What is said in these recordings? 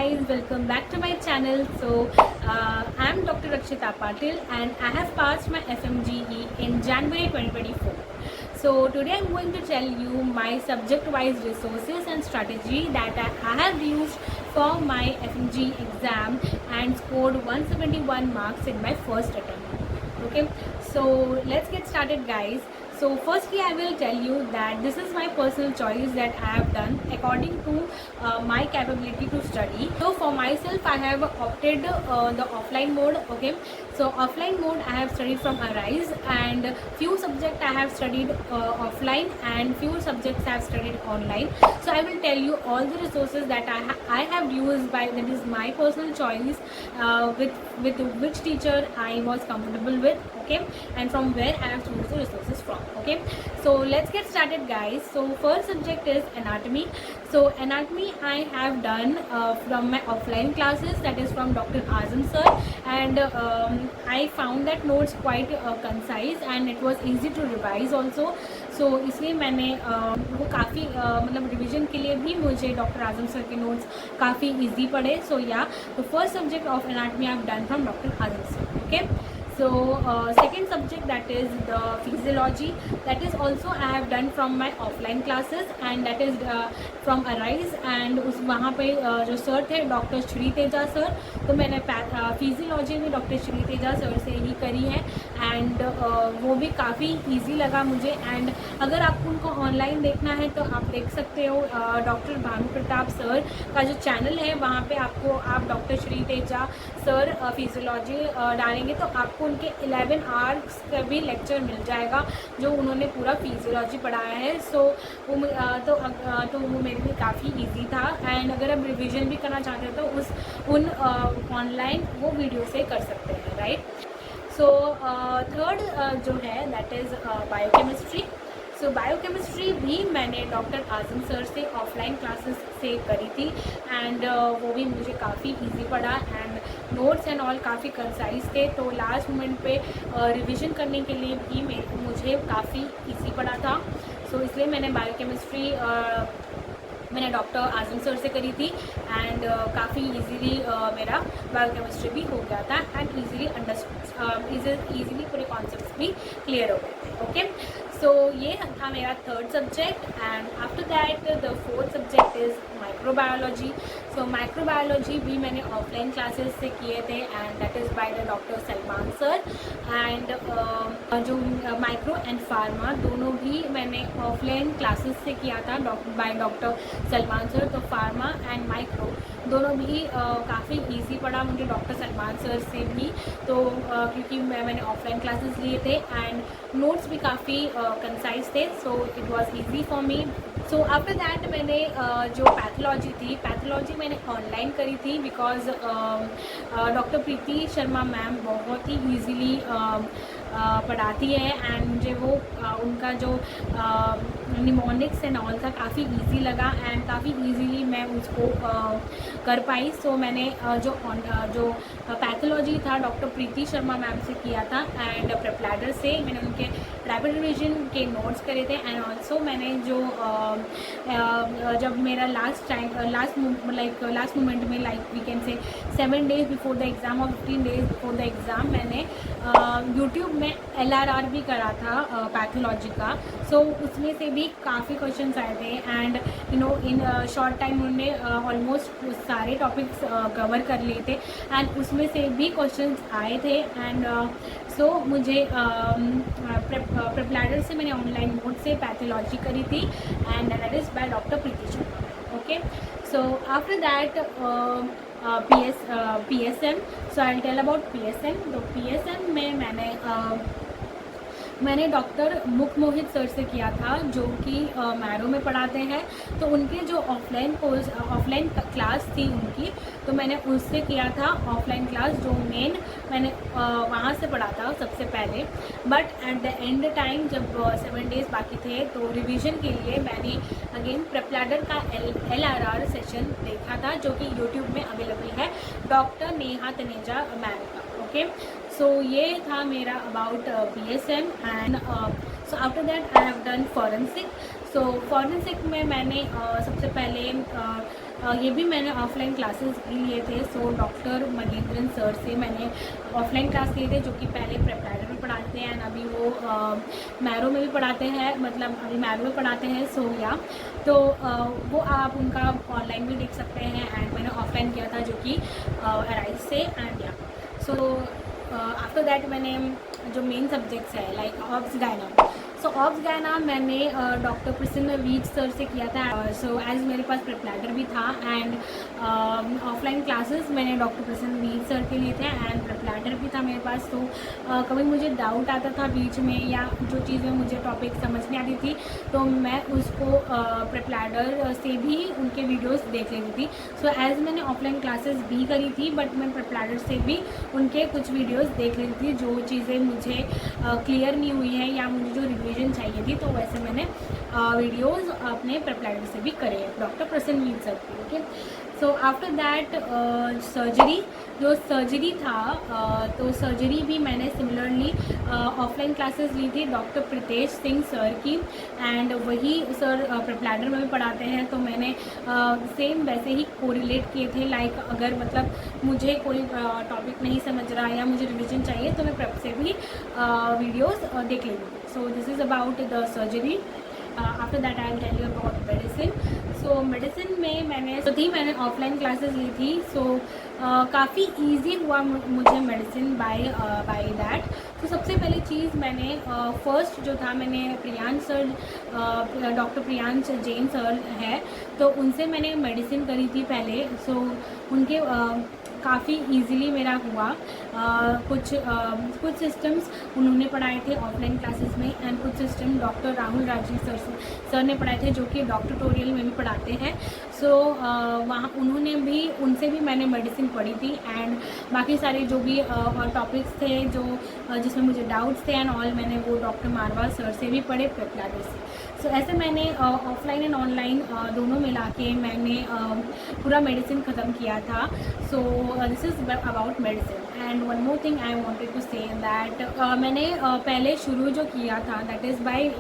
guys, welcome back to my channel. I am Dr. Rakshita Patil and I have passed my FMGE in January 2024. So today I am going to tell you my subject wise resources and strategy that I have used for my FMGE exam and scored 171 marks in my first attempt. Okay, so let's get started guys. So firstly I will tell you that this is my personal choice that I have done according to my capability to study. So for myself I have opted the offline mode. Okay, so offline mode I have studied from Arise, and few subjects I have studied offline and few subjects I have studied online. So I will tell you all the resources that I have used by, that is my personal choice, with which teacher I was comfortable with. Okay, and from where I have chosen the resources from. Okay, so let's get started guys. So first subject is anatomy. So anatomy I have done from my offline classes, that is from Dr. Azam sir, and I found that notes quite concise and it was easy to revise also. सो इसलिए मैंने वो काफ़ी मतलब revision के लिए भी मुझे doctor आजम sir के नोट्स काफ़ी इजी पड़े. सो या the first subject of anatomy I have done from doctor Azam sir. Okay, so second subject, that is the physiology, that is also I have done from my offline classes and that is from Arise, and उस वहाँ पे जो sir थे doctor Shri Teja sir, तो मैंने physiology में doctor Shri Teja sir से ही करी है एंड वो भी काफ़ी इजी लगा मुझे. एंड अगर आपको उनको ऑनलाइन देखना है तो आप देख सकते हो डॉक्टर भानु प्रताप सर का जो चैनल है, वहाँ पे आपको आप doctor Shri Teja sir physiology डालेंगे तो आपको उनके 11 आवर्स का भी लेक्चर मिल जाएगा जो उन्होंने पूरा फिजियोलॉजी पढ़ाया है. सो वो वो मेरे लिए काफ़ी इजी था. एंड अगर आप रिवीजन भी करना चाहते हो तो उन ऑनलाइन वो वीडियो से कर सकते हैं, राइट. सो थर्ड जो है that is biochemistry. So biochemistry भी मैंने डॉक्टर आजम सर से ऑफलाइन क्लासेस से करी थी एंड वो भी मुझे काफ़ी इजी पड़ा एंड नोट्स एंड ऑल काफ़ी कंसाइज थे. तो लास्ट मोमेंट पे रिवीजन करने के लिए भी मुझे काफ़ी इजी पड़ा था. सो इसलिए मैंने बायोकेमिस्ट्री मैंने डॉक्टर आजम सर से करी थी एंड काफ़ी इजीली मेरा बायोकेमिस्ट्री भी हो गया था एंड इजीली पूरे कॉन्सेप्ट्स भी क्लियर हो गए थे. ओके, सो ये था मेरा third subject and after that the fourth subject is microbiology. So microbiology भी मैंने ऑफलाइन क्लासेस से किए थे and that is by the doctor Salman sir. And जो माइक्रो एंड फार्मा दोनों भी मैंने ऑफलाइन क्लासेस से किया था बाय डॉक्टर सलमान सर. तो फार्मा एंड माइक्रो दोनों भी काफ़ी इजी पड़ा मुझे डॉक्टर सलमान सर से भी. तो क्योंकि मैंने ऑफलाइन क्लासेस लिए थे एंड नोट्स भी काफ़ी कंसाइज थे, so it was easy for me. So after that मैंने जो पैथोलॉजी मैंने ऑनलाइन करी थी because doctor Preeti Sharma ma'am बहुत ही ईजीली पढ़ाती है एंड मुझे वो उनका जो निमोनिक्स एंड ऑल था काफ़ी इजी लगा एंड काफ़ी इजीली मैं उसको कर पाई. सो मैंने जो पैथोलॉजी था डॉक्टर प्रीति शर्मा मैम से किया था एंड प्रेपलैडर से मैंने उनके रैपिड रिवीजन के नोट्स करे थे एंड ऑल्सो मैंने जो जब मेरा लास्ट मोमेंट में like we can say 7 days before the exam और 15 days बिफोर द एग्ज़ाम मैंने यूट्यूब में LRR भी करा था पैथोलॉजी का. सो उसमें से भी काफ़ी क्वेश्चंस आए थे and you know in short time उन्होंने ऑलमोस्ट सारे टॉपिक्स कवर कर लिए थे एंड उसमें से भी क्वेश्चंस आए थे एंड सो मुझे प्रेपलैडर से मैंने ऑनलाइन मोड से पैथोलॉजी करी थी and that is by doctor Preeti Sharma. Okay, so after that PSM. So I will tell about PSM. तो PSM में मैंने डॉक्टर मुख मोहित सर से किया था जो कि मैरो में पढ़ाते हैं. तो उनके जो ऑफलाइन क्लास थी उनकी, तो मैंने उससे किया था ऑफलाइन क्लास जो मेन मैंने वहाँ से पढ़ा था सबसे पहले. But at the end time जब 7 days बाकी थे तो रिवीजन के लिए मैंने अगेन प्रेपलैडर का LRR सेशन देखा था जो कि यूट्यूब में अवेलेबल है डॉक्टर नेहा तनेजा मैम का. ओके, सो ये था मेरा about PSM and so after that I have done forensic. So forensic में मैंने सबसे पहले ये भी मैंने ऑफलाइन क्लासेस भी लिए थे। सो डॉक्टर महेंद्रन सर से मैंने ऑफलाइन क्लास लिए थे, जो कि पहले प्रेपराइडर में पढ़ाते हैं एंड अभी वो मैरो में भी पढ़ाते हैं, मतलब अभी मैरो में पढ़ाते हैं। सो या तो वो आप उनका ऑनलाइन भी देख सकते हैं एंड मैंने ऑफलाइन किया था, जो कि अराइज से एंड या सो आफ्टर दैट मैंने जो मेन सब्जेक्ट्स है लाइक ऑब्स गायना, सो ऑब्स गायना मैंने डॉक्टर प्रसन्न वीज सर से किया था। सो एज मेरे पास प्रेपराइडर भी था एंड ऑफलाइन क्लासेस मैंने डॉक्टर प्रसन्न वीज सर के लिए थे एंड प्रेपराइडर भी था मेरे पास। तो कभी मुझे डाउट आता था बीच में या जो चीज़ें मुझे टॉपिक समझ नहीं आती थी तो मैं उसको प्रेपराइडर से भी उनके वीडियोस देख लेती थी। सो एज मैंने ऑफलाइन क्लासेस भी करी थी बट मैं प्रेपराइडर से भी उनके कुछ वीडियोस देख लेती थी, जो चीज़ें मुझे क्लियर नहीं हुई है या मुझे जो रिवीजन चाहिए थी, तो वैसे मैंने वीडियोस अपने प्रेपराइडर से भी करे हैं, डॉक्टर प्रसन्न वीज सर की। Okay, so after that surgery, जो सर्जरी था तो सर्जरी भी मैंने सिमिलरली ऑफलाइन क्लासेस ली थी डॉक्टर प्रीतेश सिंह सर की एंड वही सर प्रेपराइडर में भी पढ़ाते हैं। तो मैंने सेम वैसे ही कोरिलेट किए थे, लाइक अगर मतलब मुझे कोई टॉपिक नहीं समझ रहा या मुझे रिवीजन चाहिए तो मैं प्रेप से भी वीडियोस देख लेंगी। So this is about the surgery. After that I will tell you about medicine. सो मेडिसिन में मैंने ऑफलाइन क्लासेस ली थी। सो काफ़ी इजी हुआ मुझे मेडिसिन बाय दैट। तो सबसे पहली चीज़ मैंने फर्स्ट जो था मैंने Priyansh sir, doctor Priyansh Jain sir है, तो उनसे मैंने मेडिसिन करी थी पहले। सो उनके काफ़ी इजीली मेरा हुआ। कुछ सिस्टम्स उन्होंने पढ़ाए थे ऑफलाइन क्लासेस में एंड कुछ system doctor Rahul Rajeev sir ने पढ़ाए थे, जो कि डॉक्टर ट्यूटोरियल में भी पढ़ाते हैं। सो वहाँ उनसे भी मैंने मेडिसिन पढ़ी थी एंड बाकी सारे जो भी टॉपिक्स थे जो जिसमें मुझे डाउट्स थे एंड ऑल, मैंने वो डॉक्टर मारवा सर से भी पढ़े, प्रेपराइडर से। सो ऐसे मैंने ऑफलाइन एंड ऑनलाइन दोनों मिला के मैंने पूरा मेडिसिन ख़त्म किया था। So this is about medicine and one more thing I wanted to say that मैंने पहले शुरू जो किया था that is by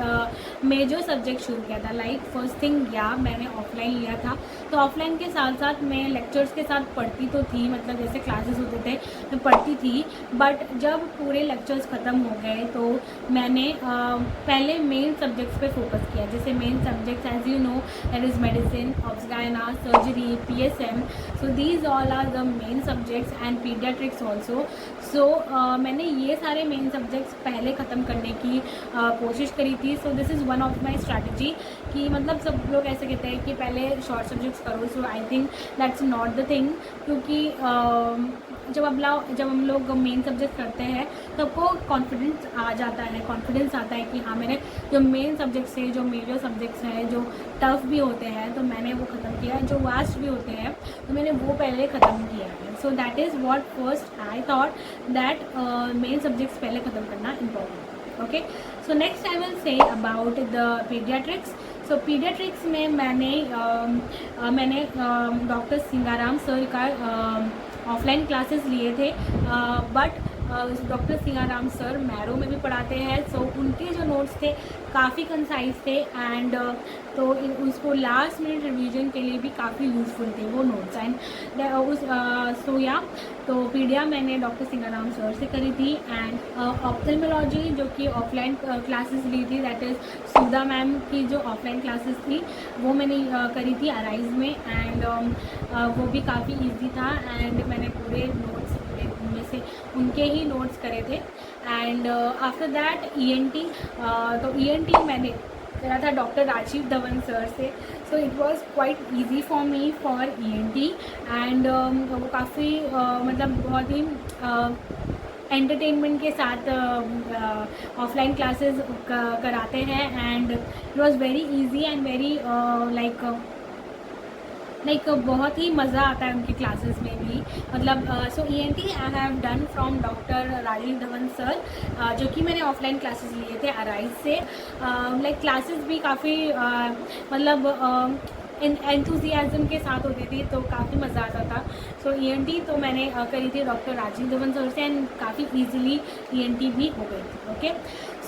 major subject शुरू किया था। लाइक फर्स्ट थिंग या मैंने ऑफलाइन लिया था, तो ऑफलाइन के साथ साथ मैं लेक्चर्स के साथ पढ़ती तो थी, मतलब जैसे क्लासेस होते थे मैं पढ़ती थी, बट जब पूरे लेक्चर्स ख़त्म हो गए तो मैंने पहले मेन सब्जेक्ट्स पे फोकस किया। जैसे main subjects as you know that is medicine, obs gynae, surgery, PSM। So these all are the main subjects and paediatrics also. So मैंने ये सारे मेन सब्जेक्ट्स पहले ख़त्म करने की कोशिश करी थी। सो this is one of my strategy कि मतलब सब लोग ऐसे कहते हैं कि पहले शॉर्ट सब्जेक्ट्स करो। So I think that's not the thing, क्योंकि जब हम लोग मेन सब्जेक्ट करते हैं तो आपको कॉन्फिडेंस आ जाता है, कॉन्फिडेंस आता है कि हाँ मैंने जो मेन सब्जेक्ट्स हैं, जो मेजर सब्जेक्ट्स हैं, जो टफ भी होते हैं तो मैंने वो ख़त्म किया, जो वास्ट भी होते हैं तो मैंने वो पहले ख़त्म किया है। So that is what first I thought that main subjects पहले ख़त्म करना important. Okay, so next I will say about the paediatrics. So paediatrics में मैंने डॉक्टर सिंगाराम सर का ऑफलाइन क्लासेस लिए थे, but doctor Singaram sir marrow में भी पढ़ाते हैं। सो उनके जो नोट्स थे काफ़ी कंसाइज थे एंड तो उसको लास्ट मिनट रिवीजन के लिए भी काफ़ी यूज़फुल थे वो नोट्स एंड तो पीडिया मैंने डॉक्टर सिंगाराम सर से करी थी एंड ऑप्थेल्मोलॉजी जो कि ऑफलाइन क्लासेस ली थी, दैट इज़ सुधा मैम की जो ऑफलाइन क्लासेस थी वो मैंने करी थी अराइज में एंड वो भी काफ़ी इजी था एंड मैंने पूरे नोट्स उनमें से उनके ही नोट्स करे थे। एंड आफ्टर दैट ENT, तो ENT मैंने करा था डॉक्टर राजीव धवन सर से। So it was quite easy for me for ENT and वो काफ़ी मतलब बहुत ही एंटरटेनमेंट के साथ ऑफलाइन क्लासेस कराते हैं and it was very easy and very like बहुत ही मज़ा आता है उनकी क्लासेस में भी, मतलब so ENT I have done from doctor Rajeev Dhawan sir, जो कि मैंने ऑफलाइन क्लासेस लिए थे अराइज से। लाइक क्लासेस भी काफ़ी मतलब एंथुजियाज़म के साथ होती थी तो काफ़ी मज़ा आता था। सो ENT तो मैंने करी थी डॉक्टर राजीव धवन सर से एंड काफ़ी ईजिली ENT भी हो गई थी। Okay,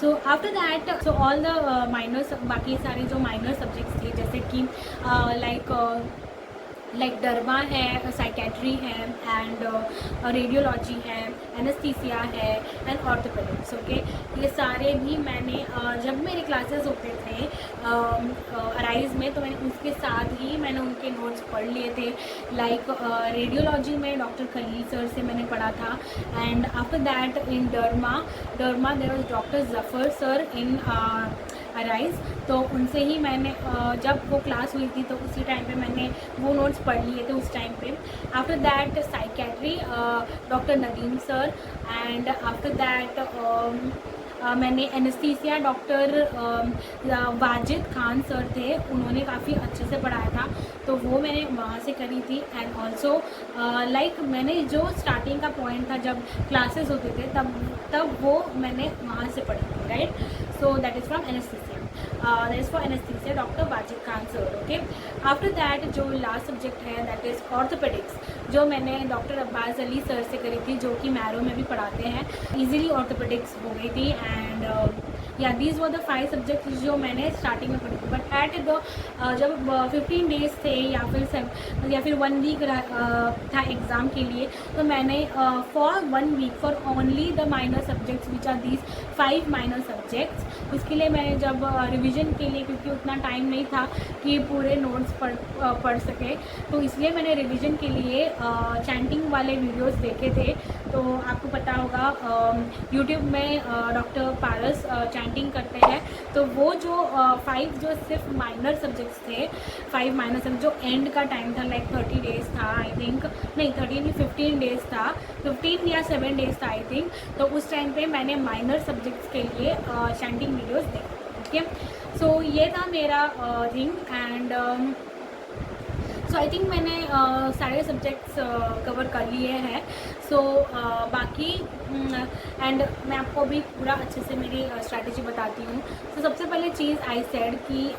so after that so all the minor, बाकी सारे जो माइनर सब्जेक्ट्स थे जैसे कि लाइक डर्मा है, साइकेट्री है, एंड रेडियोलॉजी है, एनेस्थीसिया है, एंड ऑर्थोपेडिक्स। ओके, ये सारे भी मैंने जब मेरे क्लासेस होते थे अराइज में, तो मैंने उसके साथ ही मैंने उनके नोट्स पढ़ लिए थे। लाइक रेडियोलॉजी में डॉक्टर खलील सर से मैंने पढ़ा था, and after that in derma there was doctor Zafar sir in arise. तो उनसे ही मैंने जब वो क्लास हुई थी तो उसी टाइम पे मैंने वो नोट्स पढ़ लिए थे उस टाइम पे। After that psychiatry doctor Nadeem sir, and after that मैंने anaesthesia doctor Wajid Khan sir थे, उन्होंने काफ़ी अच्छे से पढ़ाया था, तो वो मैंने वहाँ से करी थी। एंड ऑल्सो लाइक मैंने जो स्टार्टिंग का पॉइंट था जब क्लासेस होते थे तब वो मैंने वहाँ से पढ़ी थी, right. So that is from anaesthesia, that is for anaesthesia doctor Wajid Khan sir. Okay, after that जो लास्ट सब्जेक्ट है दैट इज़ ऑर्थोपेडिक्स, जो मैंने डॉक्टर अब्बास अली सर से करी थी, जो कि मैरो में भी पढ़ाते हैं। ईजिली ऑर्थोपेडिक्स हो गई थी, एंड या दीज वर द 5 सब्जेक्ट्स जो मैंने स्टार्टिंग में पढ़ी थी। बट एट द जब 15 डेज थे या फिर 1 वीक था एग्ज़ाम के लिए, तो मैंने for 1 week for only the minor subjects which are these 5 minor subjects, उसके लिए मैंने जब रिविज़न के लिए, क्योंकि उतना टाइम नहीं था कि पूरे नोट्स पढ़ सके, तो इसलिए मैंने रिविज़न के लिए चैंटिंग वाले वीडियोस देखे थे। तो आपको पता होगा यूट्यूब में डॉक्टर पारस चैंटिंग करते हैं, तो वो जो 5 जो सिर्फ माइनर सब्जेक्ट्स थे, 5 माइनर सब्जेक्ट, जो एंड का टाइम था लाइक 30 डेज़ था आई थिंक, नहीं 15 डेज़ था, 15 या 7 डेज़ था आई थिंक। तो उस टाइम पे मैंने माइनर सब्जेक्ट्स के लिए चैंटिंग वीडियोस देखे। ओके, सो ये था मेरा thing, and so I think मैंने सारे सब्जेक्ट्स कवर कर लिए हैं। सो बाकी एंड मैं आपको अभी पूरा अच्छे से मेरी स्ट्रैटेजी बताती हूँ। तो सबसे पहले चीज़ आई सेड कि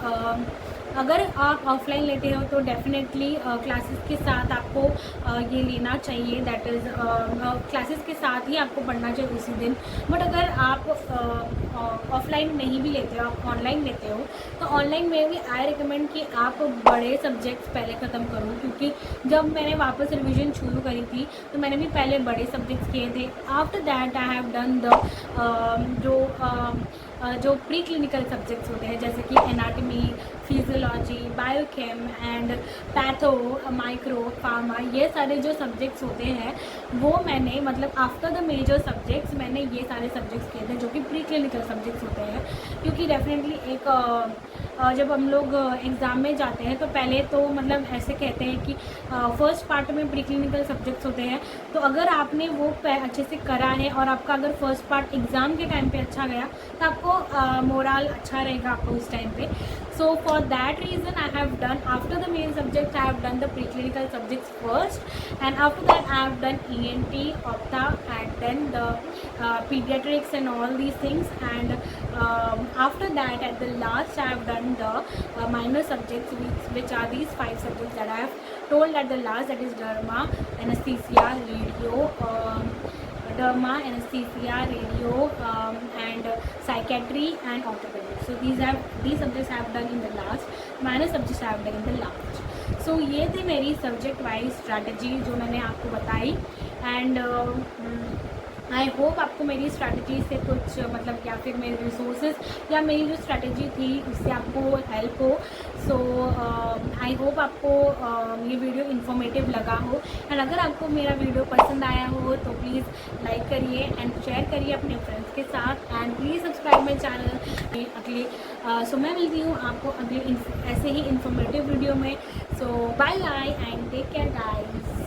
अगर आप ऑफलाइन लेते हो तो डेफिनेटली क्लासेस के साथ आपको ये लेना चाहिए, दैट इज़ क्लासेस के साथ ही आपको पढ़ना चाहिए उसी दिन। बट अगर आप ऑफलाइन नहीं भी लेते हो, आप ऑनलाइन लेते हो, तो ऑनलाइन में भी आई रिकमेंड कि आप बड़े सब्जेक्ट्स पहले ख़त्म करो, क्योंकि जब मैंने वापस रिवीजन शुरू करी थी तो मैंने भी पहले बड़े सब्जेक्ट्स किए थे। After that I have done the जो प्री क्लिनिकल सब्जेक्ट्स होते हैं, जैसे कि anatomy, physiology, biochem and patho, micro, pharma, ये सारे जो सब्जेक्ट्स होते हैं वो मैंने मतलब आफ्टर द मेजर सब्जेक्ट्स मैंने ये सारे सब्जेक्ट्स किए थे, जो कि प्री क्लिनिकल सब्जेक्ट्स होते हैं। क्योंकि डेफिनेटली एक जब हम लोग एग्ज़ाम में जाते हैं तो पहले तो मतलब ऐसे कहते हैं कि फर्स्ट पार्ट में प्री क्लिनिकल सब्जेक्ट्स होते हैं, तो अगर आपने वो अच्छे से करा है और आपका अगर फर्स्ट पार्ट एग्ज़ाम के टाइम पे अच्छा गया तो आपको मोरल अच्छा रहेगा आपको उस टाइम पे। So for that reason I have done, after the main subject I have done the preclinical subjects first, and after that I have done ENT, Optha, and then the pediatrics and all these things, and after that at the last I have done the minor subjects which are these 5 subjects that I have told at the last, that is derma, anesthesia, radio, derma, anesthesia, radio, and psychiatry and orthopedics. So these subjects I have done in the last, minor subjects I have done in the last. So ये थी मेरी subject wise strategy जो मैंने आपको बताई, and I hope आपको मेरी strategy से कुछ मतलब या फिर मेरे रिसोर्सेज या मेरी जो स्ट्रैटेजी थी उससे आपको हेल्प हो। सो आई होप आपको ये वीडियो इन्फॉर्मेटिव लगा हो, एंड अगर आपको मेरा वीडियो पसंद आया हो तो प्लीज़ लाइक करिए एंड शेयर करिए अपने फ्रेंड्स के साथ, and please subscribe my channel अगले। सो मैं मिलती हूँ आपको अगले ऐसे ही इन्फॉर्मेटिव वीडियो में। So bye bye and take care guys.